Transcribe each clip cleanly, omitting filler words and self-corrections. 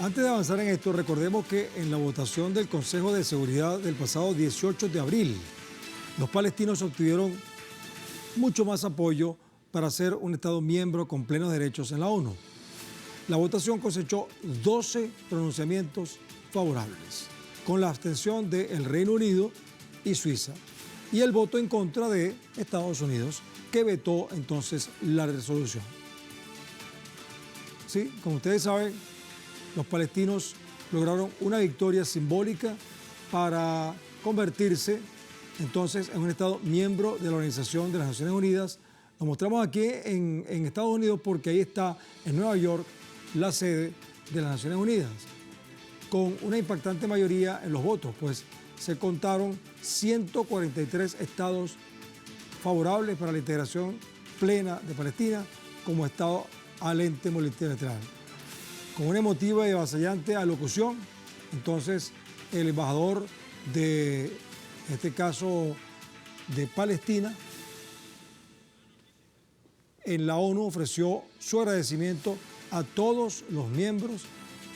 Antes de avanzar en esto, recordemos que en la votación del Consejo de Seguridad del pasado 18 de abril, los palestinos obtuvieron mucho más apoyo para ser un Estado miembro con plenos derechos en la ONU. La votación cosechó 12 pronunciamientos favorables, con la abstención del Reino Unido y Suiza, y el voto en contra de Estados Unidos, que vetó entonces la resolución. Sí, como ustedes saben, los palestinos lograron una victoria simbólica para convertirse entonces en un Estado miembro de la Organización de las Naciones Unidas. Lo mostramos aquí en Estados Unidos porque ahí está en Nueva York la sede de las Naciones Unidas, con una impactante mayoría en los votos, pues se contaron 143 estados favorables para la integración plena de Palestina como Estado al ente multilateral. Con una emotiva y avasallante alocución, entonces el embajador de, en este caso, de Palestina, en la ONU ofreció su agradecimiento a todos los miembros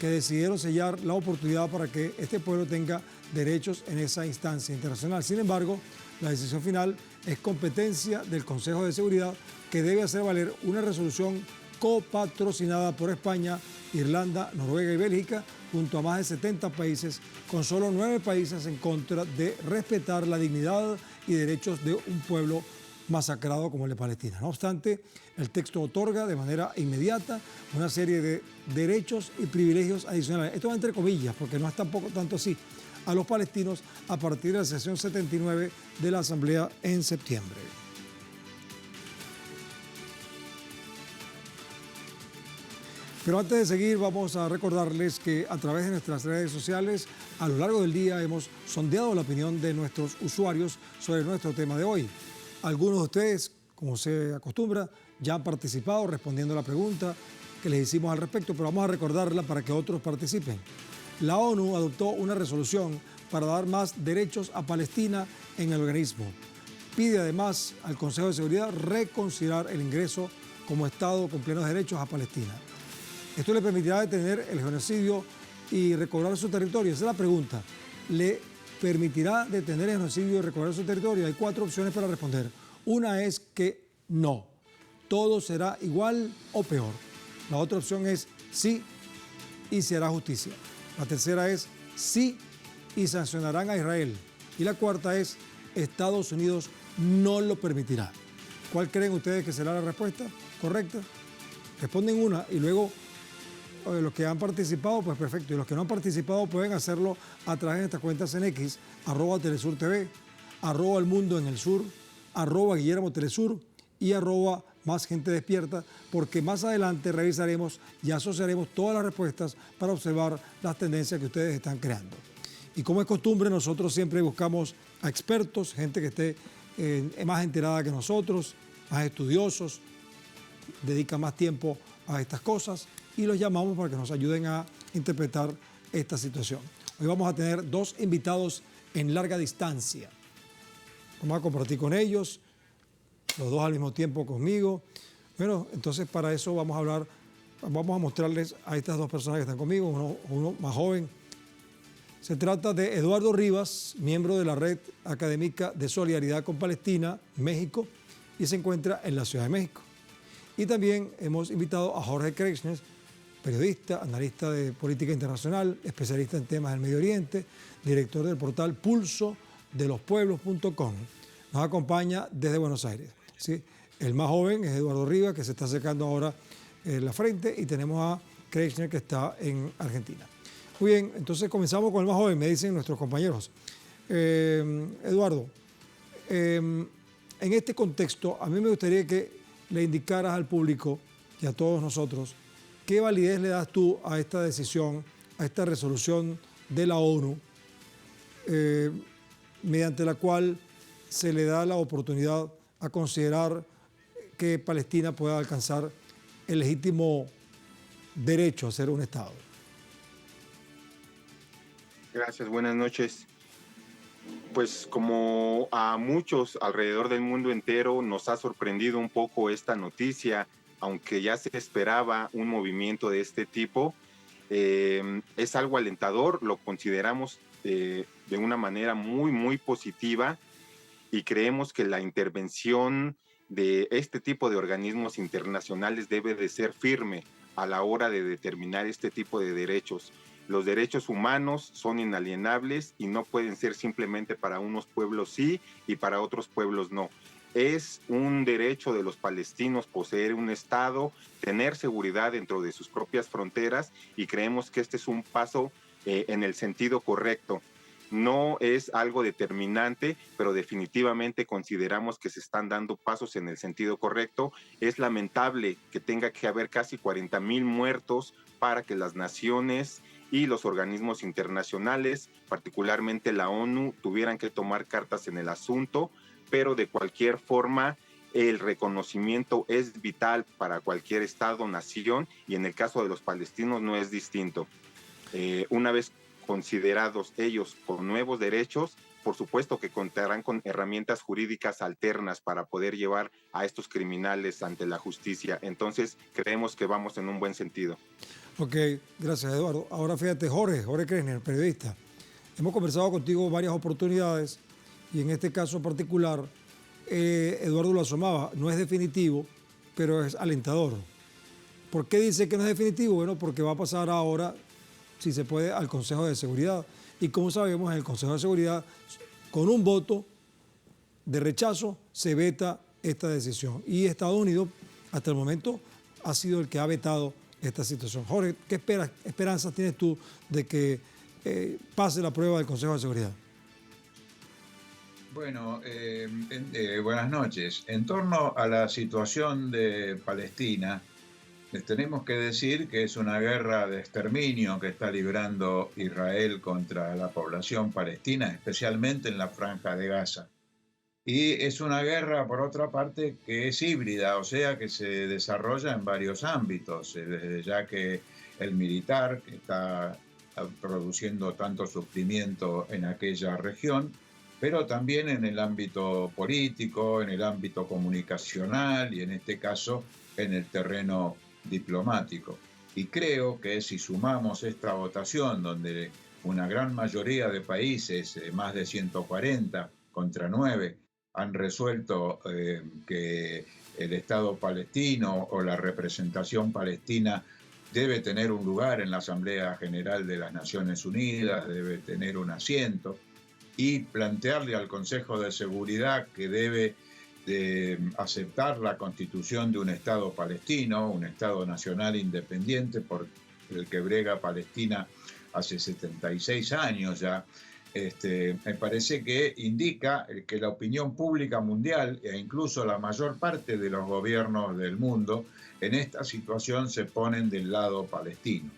que decidieron sellar la oportunidad para que este pueblo tenga derechos en esa instancia internacional. Sin embargo, la decisión final es competencia del Consejo de Seguridad, que debe hacer valer una resolución copatrocinada por España, Irlanda, Noruega y Bélgica, junto a más de 70 países, con solo 9 países en contra de respetar la dignidad y derechos de un pueblo masacrado como el de Palestina. No obstante, el texto otorga de manera inmediata una serie de derechos y privilegios adicionales. Esto va entre comillas, porque no es tampoco tanto así, a los palestinos a partir de la sesión 79 de la Asamblea en septiembre. Pero antes de seguir, vamos a recordarles que a través de nuestras redes sociales, a lo largo del día hemos sondeado la opinión de nuestros usuarios sobre nuestro tema de hoy. Algunos de ustedes, como se acostumbra, ya han participado respondiendo a la pregunta que les hicimos al respecto, pero vamos a recordarla para que otros participen. La ONU adoptó una resolución para dar más derechos a Palestina en el organismo. Pide además al Consejo de Seguridad reconsiderar el ingreso como Estado con plenos derechos a Palestina. Esto le permitirá detener el genocidio y recobrar su territorio. Esa es la pregunta. ¿Le permitirá detener el genocidio y recobrar su territorio? Hay 4 opciones para responder. Una es que no. Todo será igual o peor. La otra opción es sí y se hará justicia. La tercera es sí y sancionarán a Israel. Y la cuarta es Estados Unidos no lo permitirá. ¿Cuál creen ustedes que será la respuesta correcta? Responden una y luego los que han participado, pues perfecto. Y los que no han participado pueden hacerlo a través de estas cuentas en X, @TelesurTV, @El Mundo en el Sur, @Guillermo Telesur y @Más Gente Despierta, porque más adelante revisaremos y asociaremos todas las respuestas para observar las tendencias que ustedes están creando. Y como es costumbre, nosotros siempre buscamos a expertos, gente que esté más enterada que nosotros, más estudiosos, dedica más tiempo a estas cosas y los llamamos para que nos ayuden a interpretar esta situación. Hoy vamos a tener 2 invitados en larga distancia. Vamos a compartir con ellos, los 2 al mismo tiempo conmigo. Bueno, entonces para eso vamos a mostrarles a estas 2 personas que están conmigo, uno más joven. Se trata de Eduardo Rivas, miembro de la Red Académica de Solidaridad con Palestina, México, y se encuentra en la Ciudad de México. Y también hemos invitado a Jorge Krechner, periodista, analista de política internacional, especialista en temas del Medio Oriente, director del portal pulsodelospueblos.com. Nos acompaña desde Buenos Aires. ¿Sí? El más joven es Eduardo Rivas, que se está acercando ahora en la frente, y tenemos a Krechner, que está en Argentina. Muy bien, entonces comenzamos con el más joven, me dicen nuestros compañeros. Eduardo, en este contexto, a mí me gustaría que le indicaras al público y a todos nosotros qué validez le das tú a esta decisión, a esta resolución de la ONU, mediante la cual se le da la oportunidad a considerar que Palestina pueda alcanzar el legítimo derecho a ser un Estado. Gracias, buenas noches. Pues como a muchos alrededor del mundo entero nos ha sorprendido un poco esta noticia, aunque ya se esperaba un movimiento de este tipo, Es algo alentador, lo consideramos de una manera muy, muy positiva y creemos que la intervención de este tipo de organismos internacionales debe de ser firme a la hora de determinar este tipo de derechos. Los derechos humanos son inalienables y no pueden ser simplemente para unos pueblos sí y para otros pueblos no. Es un derecho de los palestinos poseer un Estado, tener seguridad dentro de sus propias fronteras, y creemos que este es un paso en el sentido correcto. No es algo determinante, pero definitivamente consideramos que se están dando pasos en el sentido correcto. Es lamentable que tenga que haber casi 40,000 muertos para que las naciones y los organismos internacionales, particularmente la ONU, tuvieran que tomar cartas en el asunto, pero de cualquier forma el reconocimiento es vital para cualquier estado, nación, y en el caso de los palestinos no es distinto. Una vez considerados ellos con nuevos derechos, por supuesto que contarán con herramientas jurídicas alternas para poder llevar a estos criminales ante la justicia. Entonces, creemos que vamos en un buen sentido. Ok, gracias, Eduardo. Ahora fíjate, Jorge Krechner, periodista. Hemos conversado contigo varias oportunidades y en este caso particular, Eduardo lo asomaba, no es definitivo, pero es alentador. ¿Por qué dice que no es definitivo? Bueno, porque va a pasar ahora, si se puede, al Consejo de Seguridad. Y como sabemos, en el Consejo de Seguridad, con un voto de rechazo, se veta esta decisión. Y Estados Unidos, hasta el momento, ha sido el que ha vetado esta situación. Jorge, ¿qué esperanzas tienes tú de que pase la prueba del Consejo de Seguridad? Bueno, buenas noches. En torno a la situación de Palestina, les tenemos que decir que es una guerra de exterminio que está librando Israel contra la población palestina, especialmente en la Franja de Gaza. Y es una guerra, por otra parte, que es híbrida, o sea, que se desarrolla en varios ámbitos, ya que el militar que está produciendo tanto sufrimiento en aquella región, pero también en el ámbito político, en el ámbito comunicacional y en este caso en el terreno diplomático. Y creo que si sumamos esta votación, donde una gran mayoría de países, más de 140 contra 9, han resuelto que el Estado palestino o la representación palestina debe tener un lugar en la Asamblea General de las Naciones Unidas, debe tener un asiento, y plantearle al Consejo de Seguridad que debe de aceptar la constitución de un Estado palestino, un Estado nacional independiente por el que brega Palestina hace 76 años ya. Me parece que indica que la opinión pública mundial e incluso la mayor parte de los gobiernos del mundo en esta situación se ponen del lado palestino.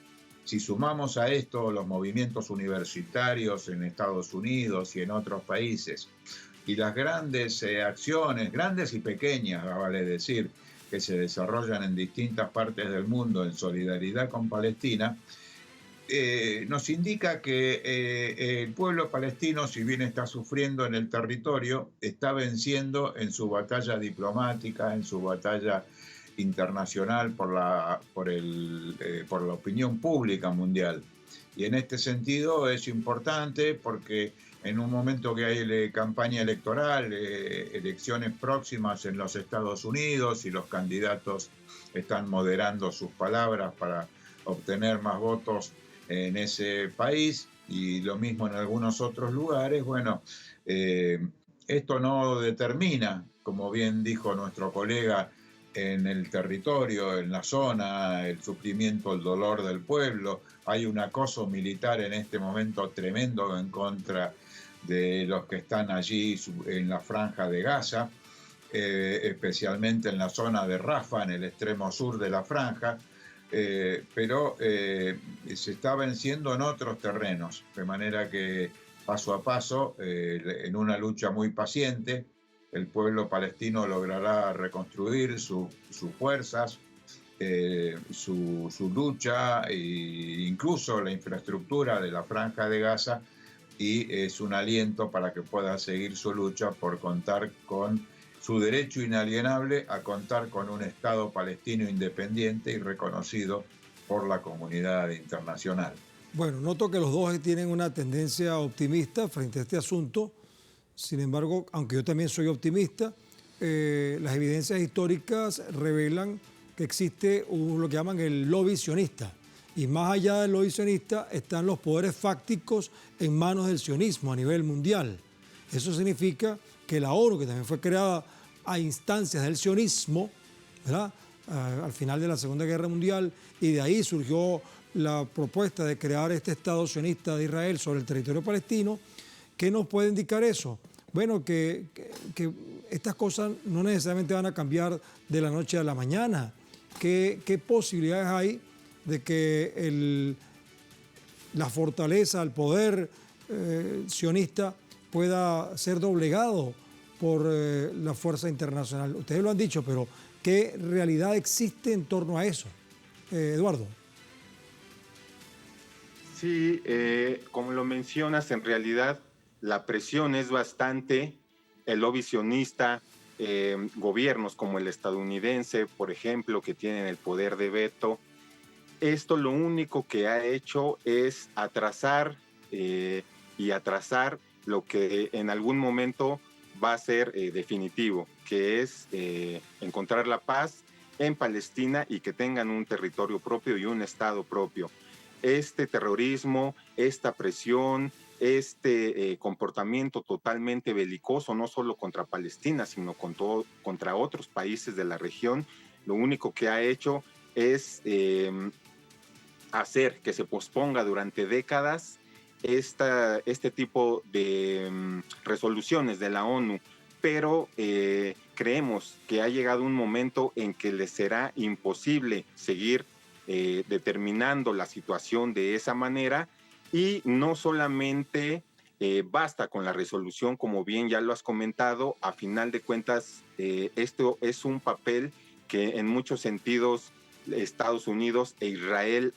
Si sumamos a esto los movimientos universitarios en Estados Unidos y en otros países y las grandes acciones, grandes y pequeñas, vale decir, que se desarrollan en distintas partes del mundo en solidaridad con Palestina, nos indica que el pueblo palestino, si bien está sufriendo en el territorio, está venciendo en su batalla diplomática, en su batalla internacional por la opinión pública mundial. Y en este sentido es importante porque en un momento que hay campaña electoral, elecciones próximas en los Estados Unidos y los candidatos están moderando sus palabras para obtener más votos en ese país y lo mismo en algunos otros lugares, bueno, esto no determina, como bien dijo nuestro colega, en el territorio, en la zona, el sufrimiento, el dolor del pueblo. Hay un acoso militar en este momento tremendo en contra de los que están allí en la Franja de Gaza, especialmente en la zona de Rafah, en el extremo sur de la franja, pero se está venciendo en otros terrenos, de manera que paso a paso, en una lucha muy paciente, el pueblo palestino logrará reconstruir sus fuerzas, su lucha e incluso la infraestructura de la Franja de Gaza, y es un aliento para que pueda seguir su lucha por contar con su derecho inalienable a contar con un Estado palestino independiente y reconocido por la comunidad internacional. Bueno, noto que los dos tienen una tendencia optimista frente a este asunto. Sin embargo, aunque yo también soy optimista, las evidencias históricas revelan que existe lo que llaman el lobby sionista. Y más allá del lobby sionista están los poderes fácticos en manos del sionismo a nivel mundial. Eso significa que la ONU, que también fue creada a instancias del sionismo, ¿verdad?, al final de la Segunda Guerra Mundial, y de ahí surgió la propuesta de crear este Estado sionista de Israel sobre el territorio palestino. ¿Qué nos puede indicar eso? Bueno, que estas cosas no necesariamente van a cambiar de la noche a la mañana. ¿Qué posibilidades hay de que la fortaleza, el poder sionista pueda ser doblegado por la fuerza internacional? Ustedes lo han dicho, pero ¿qué realidad existe en torno a eso? Eduardo. Sí, como lo mencionas, en realidad la presión es bastante. El lobby sionista, gobiernos como el estadounidense, por ejemplo, que tienen el poder de veto, esto lo único que ha hecho es atrasar y atrasar lo que en algún momento va a ser definitivo, que es encontrar la paz en Palestina y que tengan un territorio propio y un estado propio. Este terrorismo, esta presión, este comportamiento totalmente belicoso, no solo contra Palestina, sino contra otros países de la región, lo único que ha hecho es hacer que se posponga durante décadas este tipo de resoluciones de la ONU, pero creemos que ha llegado un momento en que les será imposible seguir determinando la situación de esa manera, y no solamente basta con la resolución, como bien ya lo has comentado. A final de cuentas, esto es un papel que en muchos sentidos Estados Unidos e Israel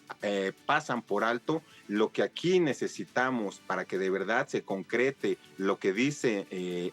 pasan por alto. Lo que aquí necesitamos para que de verdad se concrete lo que dice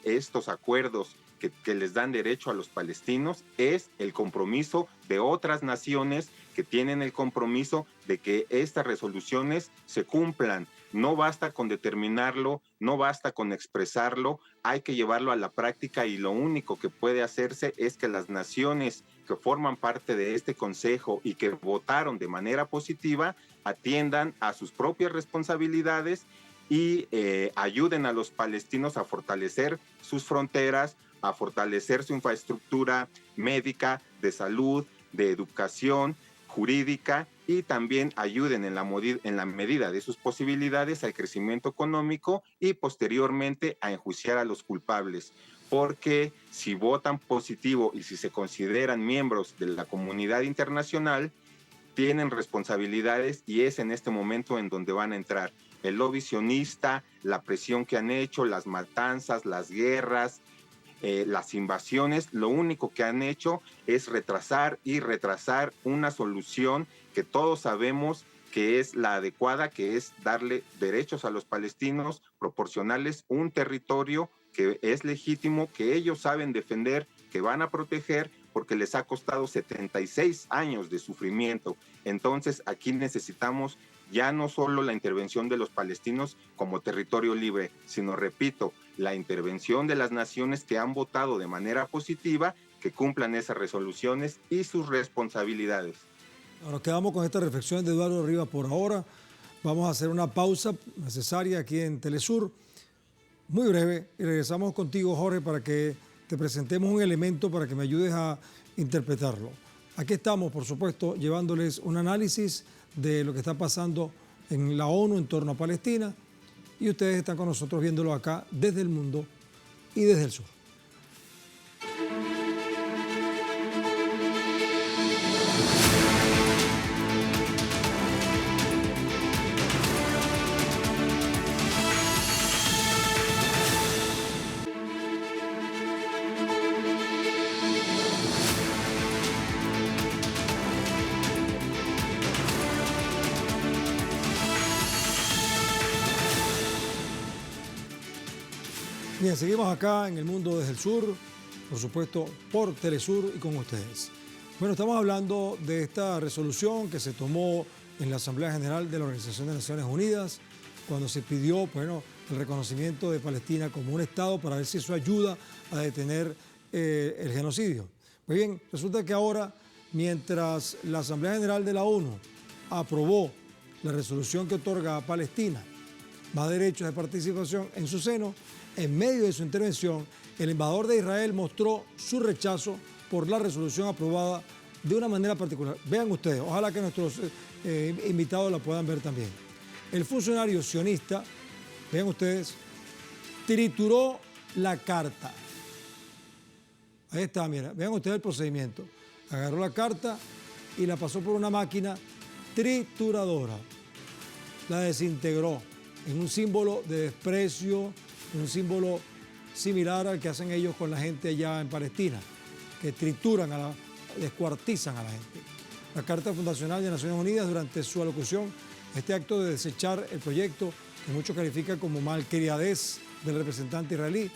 estos acuerdos que les dan derecho a los palestinos es el compromiso de otras naciones que tienen el compromiso de que estas resoluciones se cumplan. No basta con determinarlo, no basta con expresarlo, hay que llevarlo a la práctica, y lo único que puede hacerse es que las naciones que forman parte de este consejo y que votaron de manera positiva atiendan a sus propias responsabilidades y ayuden a los palestinos a fortalecer sus fronteras, a fortalecer su infraestructura médica, de salud, de educación, jurídica, y también ayuden en la medida de sus posibilidades al crecimiento económico y posteriormente a enjuiciar a los culpables. Porque si votan positivo y si se consideran miembros de la comunidad internacional, tienen responsabilidades, y es en este momento en donde van a entrar. El lobby sionista, la presión que han hecho, las matanzas, las guerras, las invasiones, lo único que han hecho es retrasar y retrasar una solución que todos sabemos que es la adecuada, que es darle derechos a los palestinos, proporcionarles un territorio que es legítimo, que ellos saben defender, que van a proteger, porque les ha costado 76 años de sufrimiento. Entonces aquí necesitamos ya no solo la intervención de los palestinos como territorio libre, sino, repito, la intervención de las naciones que han votado de manera positiva, que cumplan esas resoluciones y sus responsabilidades. Nos quedamos con esta reflexión de Eduardo Rivas por ahora. Vamos a hacer una pausa necesaria aquí en Telesur, muy breve, y regresamos contigo, Jorge, para que te presentemos un elemento para que me ayudes a interpretarlo. Aquí estamos, por supuesto, llevándoles un análisis de lo que está pasando en la ONU en torno a Palestina, y ustedes están con nosotros viéndolo acá desde el mundo y desde el sur. Bien, seguimos acá en el mundo desde el sur, por supuesto por Telesur y con ustedes. Bueno, estamos hablando de esta resolución que se tomó en la Asamblea General de la Organización de Naciones Unidas, cuando se pidió, bueno, el reconocimiento de Palestina como un Estado para ver si eso ayuda a detener el genocidio. Pues bien, resulta que ahora, mientras la Asamblea General de la ONU aprobó la resolución que otorga a Palestina más derechos de participación en su seno, en medio de su intervención, el embajador de Israel mostró su rechazo por la resolución aprobada de una manera particular. Vean ustedes, ojalá que nuestros invitados la puedan ver también. El funcionario sionista, vean ustedes, trituró la carta. Ahí está, mira, vean ustedes el procedimiento. Agarró la carta y la pasó por una máquina trituradora. La desintegró en un símbolo de desprecio, un símbolo similar al que hacen ellos con la gente allá en Palestina, que trituran, descuartizan a la gente. La Carta Fundacional de Naciones Unidas, durante su alocución, este acto de desechar el proyecto, que muchos califican como malcriadez del representante israelí,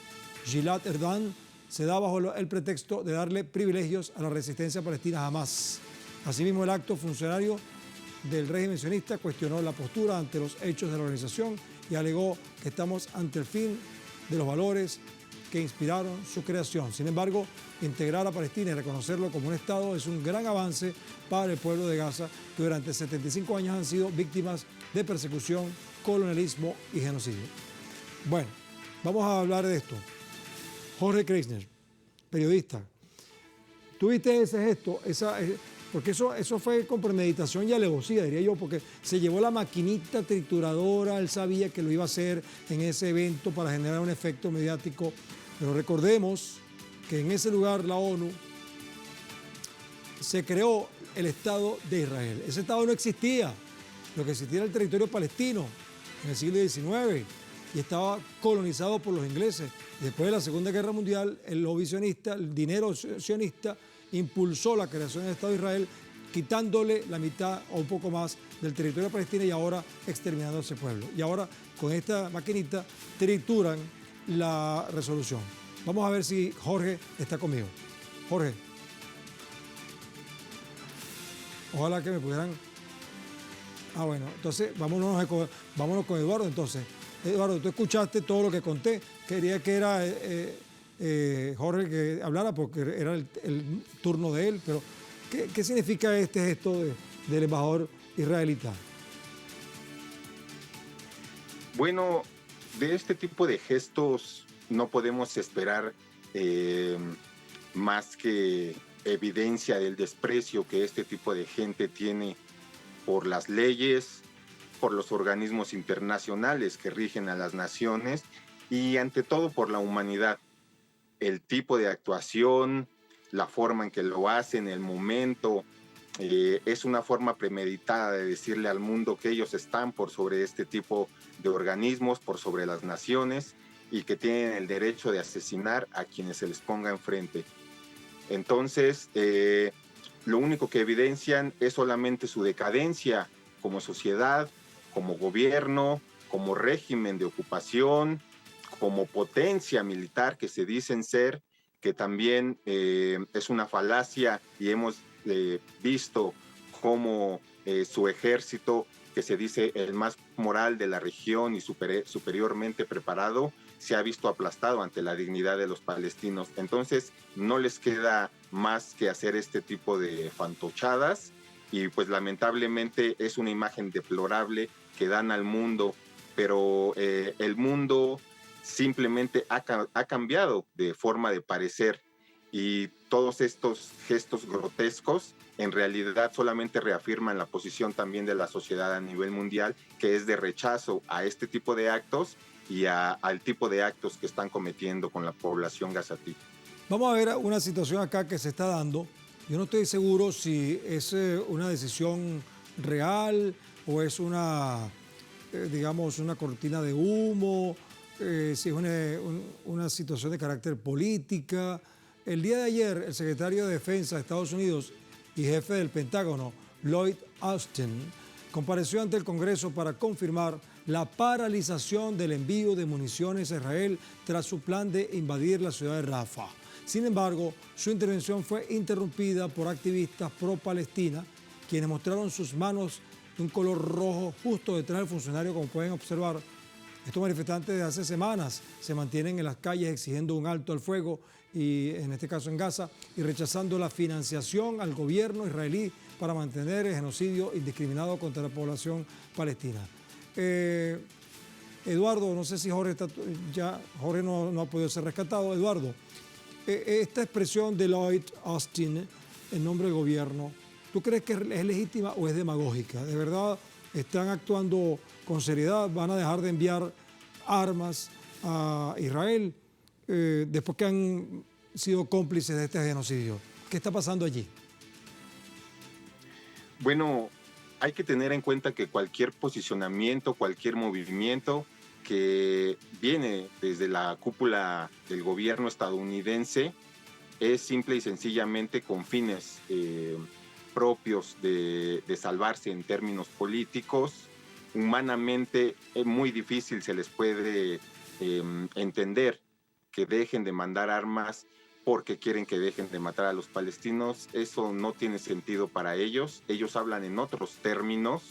Gilad Erdan, se da bajo el pretexto de darle privilegios a la resistencia palestina Hamas. Asimismo, el acto funcionario del régimen sionista cuestionó la postura ante los hechos de la organización y alegó que estamos ante el fin de los valores que inspiraron su creación. Sin embargo, integrar a Palestina y reconocerlo como un Estado es un gran avance para el pueblo de Gaza, que durante 75 años han sido víctimas de persecución, colonialismo y genocidio. Bueno, vamos a hablar de esto. Jorge Kreisner, periodista, ¿tuviste ese gesto? Porque eso fue con premeditación y alevosía, diría yo, porque se llevó la maquinita trituradora, él sabía que lo iba a hacer en ese evento para generar un efecto mediático, pero recordemos que en ese lugar la ONU se creó el Estado de Israel. Ese Estado no existía, lo que existía era el territorio palestino en el siglo XIX y estaba colonizado por los ingleses. Después de la Segunda Guerra Mundial, el lobby sionista, el dinero sionista, impulsó la creación del Estado de Israel, quitándole la mitad o un poco más del territorio palestino y ahora exterminando a ese pueblo. Y ahora con esta maquinita trituran la resolución. Vamos a ver si Jorge está conmigo. Jorge. Ojalá que me pudieran... Ah, bueno, entonces vámonos con Eduardo entonces. Eduardo, tú escuchaste todo lo que conté. Quería que era Jorge que hablara porque era el turno de él, pero ¿qué significa este gesto del embajador israelita? Bueno, de este tipo de gestos no podemos esperar más que evidencia del desprecio que este tipo de gente tiene por las leyes, por los organismos internacionales que rigen a las naciones y ante todo por la humanidad. El tipo de actuación, la forma en que lo hacen, el momento, es una forma premeditada de decirle al mundo que ellos están por sobre este tipo de organismos, por sobre las naciones y que tienen el derecho de asesinar a quienes se les ponga enfrente. Entonces, lo único que evidencian es solamente su decadencia como sociedad, como gobierno, como régimen de ocupación, como potencia militar que se dicen ser, que también es una falacia y hemos visto cómo su ejército, que se dice el más moral de la región y superiormente preparado, se ha visto aplastado ante la dignidad de los palestinos. Entonces no les queda más que hacer este tipo de fantochadas y pues lamentablemente es una imagen deplorable que dan al mundo, pero el mundo simplemente ha cambiado de forma de parecer y todos estos gestos grotescos en realidad solamente reafirman la posición también de la sociedad a nivel mundial, que es de rechazo a este tipo de actos y al tipo de actos que están cometiendo con la población gazatí. Vamos a ver una situación acá que se está dando. Yo no estoy seguro si es una decisión real o es digamos, una cortina de humo, si es una situación de carácter política. El día de ayer, el secretario de Defensa de Estados Unidos y jefe del Pentágono, Lloyd Austin, compareció ante el Congreso para confirmar la paralización del envío de municiones a Israel tras su plan de invadir la ciudad de Rafah. Sin embargo, su intervención fue interrumpida por activistas pro-Palestina, quienes mostraron sus manos de un color rojo justo detrás del funcionario, como pueden observar. Estos manifestantes de hace semanas se mantienen en las calles exigiendo un alto al fuego, y en este caso en Gaza, y rechazando la financiación al gobierno israelí para mantener el genocidio indiscriminado contra la población palestina. Eduardo, no sé si Jorge está Jorge no ha podido ser rescatado. Eduardo, esta expresión de Lloyd Austin en nombre del gobierno, ¿tú crees que es legítima o es demagógica? ¿De verdad están actuando con seriedad? ¿Van a dejar de enviar armas a Israel después que han sido cómplices de este genocidio? ¿Qué está pasando allí? Bueno, hay que tener en cuenta que cualquier posicionamiento, cualquier movimiento que viene desde la cúpula del gobierno estadounidense es simple y sencillamente con fines propios de salvarse en términos políticos. Humanamente es muy difícil, se les puede entender que dejen de mandar armas porque quieren que dejen de matar a los palestinos. Eso no tiene sentido para ellos. Ellos hablan en otros términos.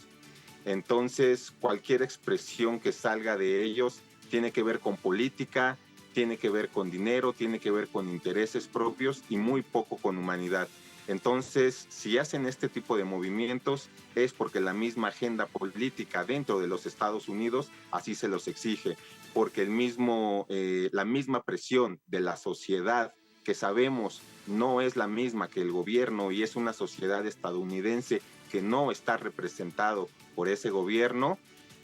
Entonces, cualquier expresión que salga de ellos tiene que ver con política, tiene que ver con dinero, tiene que ver con intereses propios y muy poco con humanidad. Entonces, si hacen este tipo de movimientos es porque la misma agenda política dentro de los Estados Unidos así se los exige, porque la misma presión de la sociedad, que sabemos no es la misma que el gobierno y es una sociedad estadounidense que no está representado por ese gobierno,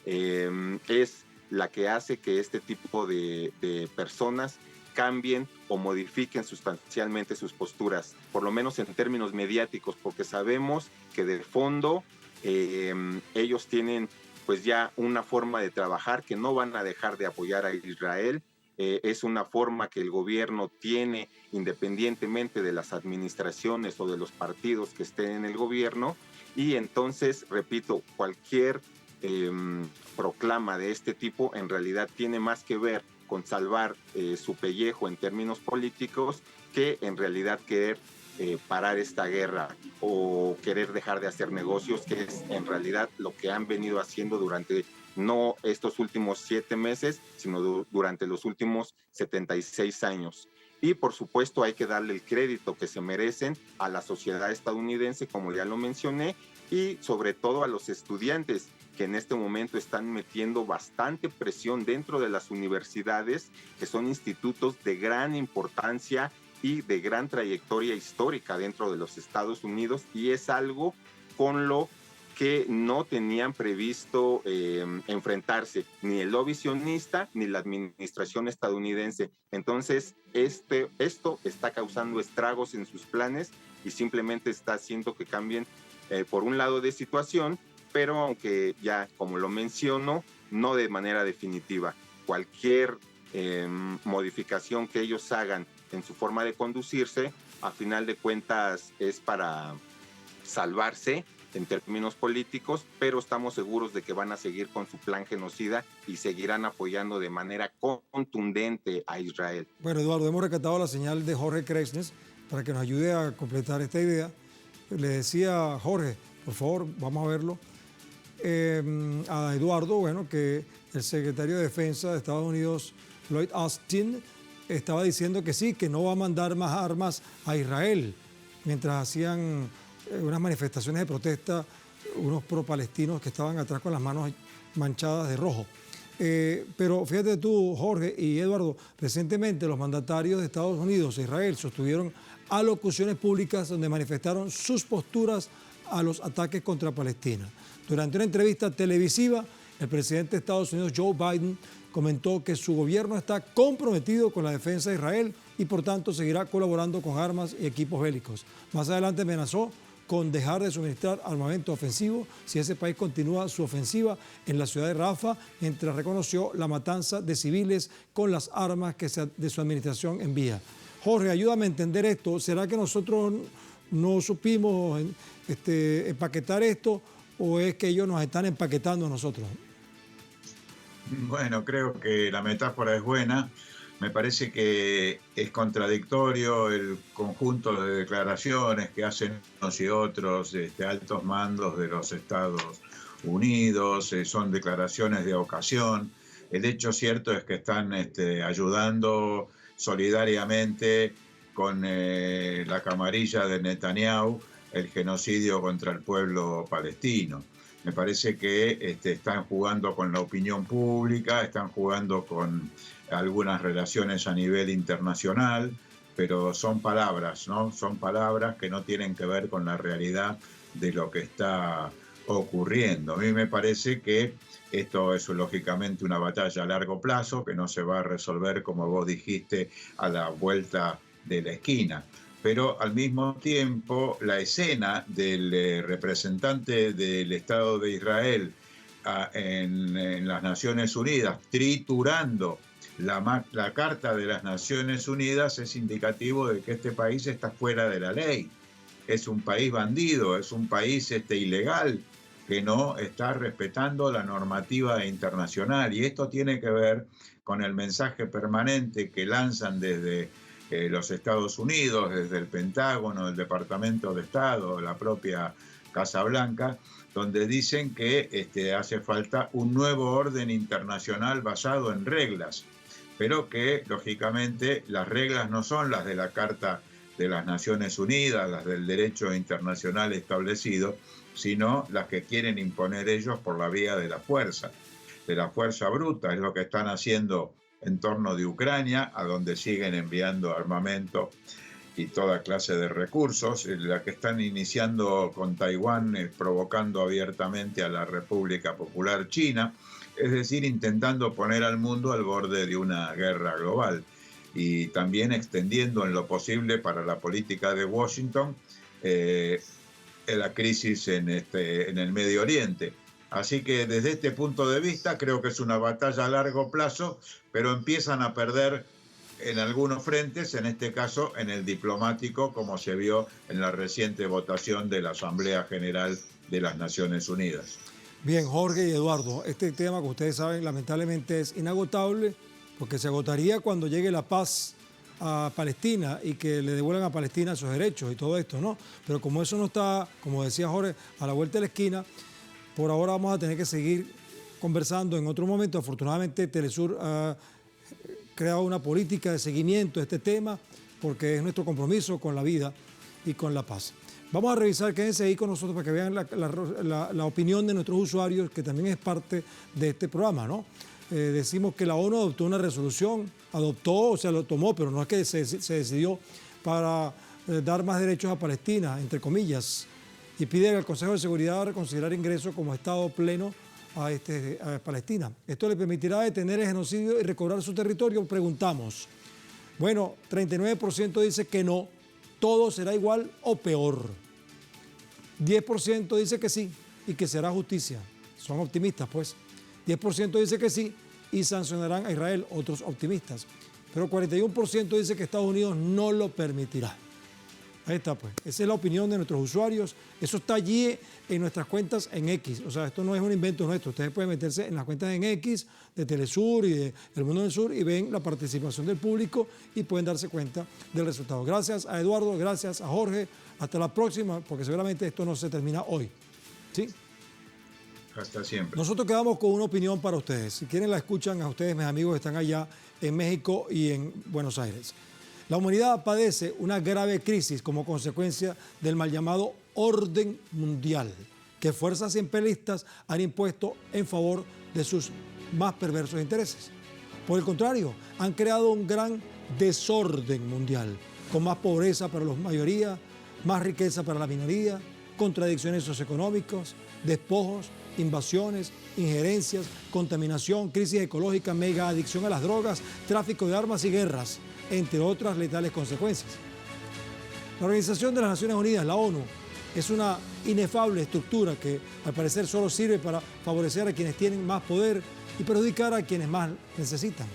es la que hace que este tipo de personas cambien o modifiquen sustancialmente sus posturas, por lo menos en términos mediáticos, porque sabemos que de fondo ellos tienen pues ya una forma de trabajar que no van a dejar de apoyar a Israel. Es una forma que el gobierno tiene independientemente de las administraciones o de los partidos que estén en el gobierno, y entonces, repito, cualquier proclama de este tipo en realidad tiene más que ver con salvar su pellejo en términos políticos que en realidad querer parar esta guerra o querer dejar de hacer negocios, que es en realidad lo que han venido haciendo durante no estos últimos 7 meses, sino durante los últimos 76 años. Y por supuesto hay que darle el crédito que se merecen a la sociedad estadounidense, como ya lo mencioné, y sobre todo a los estudiantes, que en este momento están metiendo bastante presión dentro de las universidades, que son institutos de gran importancia y de gran trayectoria histórica dentro de los Estados Unidos, y es algo con lo que no tenían previsto enfrentarse ni el lobby sionista ni la administración estadounidense. Entonces, esto está causando estragos en sus planes y simplemente está haciendo que cambien, por un lado, de situación, pero aunque ya, como lo menciono, no de manera definitiva. Cualquier modificación que ellos hagan en su forma de conducirse, a final de cuentas es para salvarse en términos políticos, pero estamos seguros de que van a seguir con su plan genocida y seguirán apoyando de manera contundente a Israel. Bueno, Eduardo, hemos rescatado la señal de Jorge Krechnes para que nos ayude a completar esta idea. Le decía a Jorge, por favor, vamos a verlo, a Eduardo, bueno, que el secretario de Defensa de Estados Unidos, Lloyd Austin, estaba diciendo que sí, que no va a mandar más armas a Israel, mientras hacían unas manifestaciones de protesta, unos pro-palestinos que estaban atrás con las manos manchadas de rojo. Pero fíjate tú, Jorge y Eduardo, recientemente los mandatarios de Estados Unidos e Israel sostuvieron alocuciones públicas donde manifestaron sus posturas a los ataques contra Palestina. Durante una entrevista televisiva, el presidente de Estados Unidos, Joe Biden, comentó que su gobierno está comprometido con la defensa de Israel y por tanto seguirá colaborando con armas y equipos bélicos. Más adelante amenazó con dejar de suministrar armamento ofensivo si ese país continúa su ofensiva en la ciudad de Rafah, mientras reconoció la matanza de civiles con las armas que de su administración envía. Jorge, ayúdame a entender esto. ¿Será que nosotros no supimos empaquetar esto o es que ellos nos están empaquetando a nosotros? Bueno, creo que la metáfora es buena. Me parece que es contradictorio el conjunto de declaraciones que hacen unos y otros altos mandos de los Estados Unidos, son declaraciones de ocasión. El hecho cierto es que están ayudando solidariamente con la camarilla de Netanyahu el genocidio contra el pueblo palestino. Me parece que están jugando con la opinión pública, están jugando con algunas relaciones a nivel internacional, pero son palabras, ¿no? Son palabras que no tienen que ver con la realidad de lo que está ocurriendo. A mí me parece que esto es lógicamente una batalla a largo plazo, que no se va a resolver, como vos dijiste, a la vuelta de la esquina. Pero al mismo tiempo, la escena del representante del Estado de Israel en las Naciones Unidas triturando la Carta de las Naciones Unidas es indicativo de que este país está fuera de la ley. Es un país bandido, es un país ilegal que no está respetando la normativa internacional. Y esto tiene que ver con el mensaje permanente que lanzan desde los Estados Unidos, desde el Pentágono, el Departamento de Estado, la propia Casa Blanca, donde dicen que hace falta un nuevo orden internacional basado en reglas, pero que lógicamente las reglas no son las de la Carta de las Naciones Unidas, las del derecho internacional establecido, sino las que quieren imponer ellos por la vía de la fuerza bruta. Es lo que están haciendo en torno de Ucrania, a donde siguen enviando armamento y toda clase de recursos, la que están iniciando con Taiwán, provocando abiertamente a la República Popular China, es decir, intentando poner al mundo al borde de una guerra global y también extendiendo en lo posible para la política de Washington la crisis en el Medio Oriente. Así que desde este punto de vista creo que es una batalla a largo plazo, pero empiezan a perder en algunos frentes, en este caso en el diplomático, como se vio en la reciente votación de la Asamblea General de las Naciones Unidas. Bien, Jorge y Eduardo, este tema, como ustedes saben, lamentablemente es inagotable, porque se agotaría cuando llegue la paz a Palestina y que le devuelvan a Palestina sus derechos y todo esto, ¿no? Pero como eso no está, como decía Jorge, a la vuelta de la esquina, por ahora vamos a tener que seguir conversando en otro momento. Afortunadamente, Telesur ha creado una política de seguimiento de este tema porque es nuestro compromiso con la vida y con la paz. Vamos a revisar, quédense ahí con nosotros para que vean la opinión de nuestros usuarios, que también es parte de este programa, ¿no? Decimos que la ONU adoptó una resolución, o sea, lo tomó, pero no es que se decidió para dar más derechos a Palestina, entre comillas, y pide al Consejo de Seguridad reconsiderar ingreso como Estado pleno a Palestina. Esto le permitirá detener el genocidio y recobrar su territorio. Preguntamos. Bueno, 39% dice que no, todo será igual o peor. 10% dice que sí y que será justicia. Son optimistas, pues. 10% dice que sí y sancionarán a Israel, otros optimistas. Pero 41% dice que Estados Unidos no lo permitirá. Ahí está, pues. Esa es la opinión de nuestros usuarios. Eso está allí en nuestras cuentas en X. O sea, esto no es un invento nuestro. Ustedes pueden meterse en las cuentas en X de Telesur y de El Mundo del Sur y ven la participación del público y pueden darse cuenta del resultado. Gracias a Eduardo, gracias a Jorge. Hasta la próxima, porque seguramente esto no se termina hoy. ¿Sí? Hasta siempre. Nosotros quedamos con una opinión para ustedes. Si quieren la escuchan a ustedes, mis amigos que están allá en México y en Buenos Aires. La humanidad padece una grave crisis como consecuencia del mal llamado orden mundial que fuerzas imperialistas han impuesto en favor de sus más perversos intereses. Por el contrario, han creado un gran desorden mundial, con más pobreza para la mayoría, más riqueza para la minoría, contradicciones socioeconómicas, despojos, invasiones, injerencias, contaminación, crisis ecológica, mega adicción a las drogas, tráfico de armas y guerras, entre otras letales consecuencias. La Organización de las Naciones Unidas, la ONU, es una inefable estructura que al parecer solo sirve para favorecer a quienes tienen más poder y perjudicar a quienes más necesitan.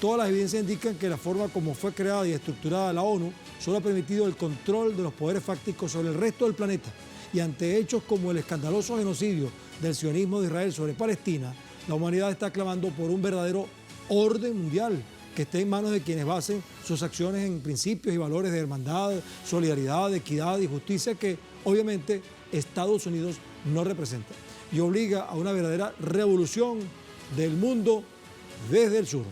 Todas las evidencias indican que la forma como fue creada y estructurada la ONU solo ha permitido el control de los poderes fácticos sobre el resto del planeta, y ante hechos como el escandaloso genocidio del sionismo de Israel sobre Palestina, la humanidad está clamando por un verdadero orden mundial que esté en manos de quienes basen sus acciones en principios y valores de hermandad, solidaridad, equidad y justicia que obviamente Estados Unidos no representa y obliga a una verdadera revolución del mundo desde el sur.